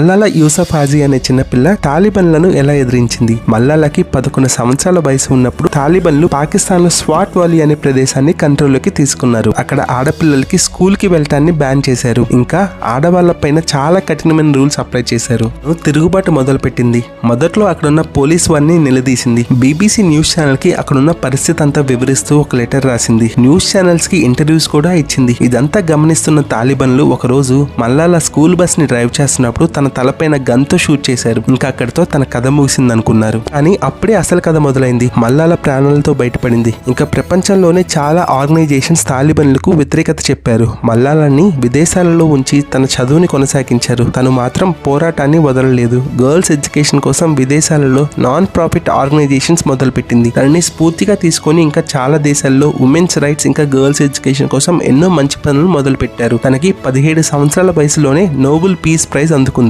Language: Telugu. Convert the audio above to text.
మల్లాలా యూసఫ్ హాజీ అనే చిన్నపిల్ల తాలిబన్లను ఎలా ఎదిరించింది? మల్లాలాకి 11 సంవత్సరాల వయసు ఉన్నప్పుడు తాలిబన్లు పాకిస్తాన్ లో స్వాట్ వాలీ అనే ప్రదేశాన్ని కంట్రోల్లోకి తీసుకున్నారు. అక్కడ ఆడపిల్లలకి స్కూల్ కి వెళ్ళటాన్ని బ్యాన్ చేశారు. ఇంకా ఆడవాళ్ల పైన చాలా కఠినమైన రూల్స్ అప్లై చేశారు. తిరుగుబాటు మొదలు పెట్టింది. మొదట్లో అక్కడున్న పోలీస్ వారిని నిలదీసింది. బీబీసీ న్యూస్ ఛానల్ కి అక్కడున్న పరిస్థితి అంతా వివరిస్తూ ఒక లెటర్ రాసింది. న్యూస్ ఛానల్స్ కి ఇంటర్వ్యూస్ కూడా ఇచ్చింది. ఇదంతా గమనిస్తున్న తాలిబన్లు ఒకరోజు మల్లాలా స్కూల్ బస్ ని డ్రైవ్ చేస్తున్నప్పుడు తన తలపైన గన్తో షూట్ చేశారు. ఇంకా అక్కడితో తన కథ ముగిసింది అనుకున్నారు. కానీ అప్పుడే అసలు కథ మొదలైంది. మల్లాలా ప్రాణాలతో బయటపడింది. ఇంకా ప్రపంచంలోనే చాలా ఆర్గనైజేషన్స్ తాలిబన్లకు వ్యతిరేకత చెప్పారు. మల్లాలాని విదేశాలలో ఉంచి తన చదువుని కొనసాగించారు. తను మాత్రం పోరాటాన్ని వదలలేదు. గర్ల్స్ ఎడ్యుకేషన్ కోసం విదేశాలలో నాన్ ప్రాఫిట్ ఆర్గనైజేషన్స్ మొదలుపెట్టింది. దానిని స్ఫూర్తిగా తీసుకొని ఇంకా చాలా దేశాల్లో ఉమెన్స్ రైట్స్ ఇంకా గర్ల్స్ ఎడ్యుకేషన్ కోసం ఎన్నో మంచి పనులు మొదలు పెట్టారు. తనకి 17 సంవత్సరాల వయసులోనే నోబెల్ పీస్ ప్రైజ్ అందుకుంది.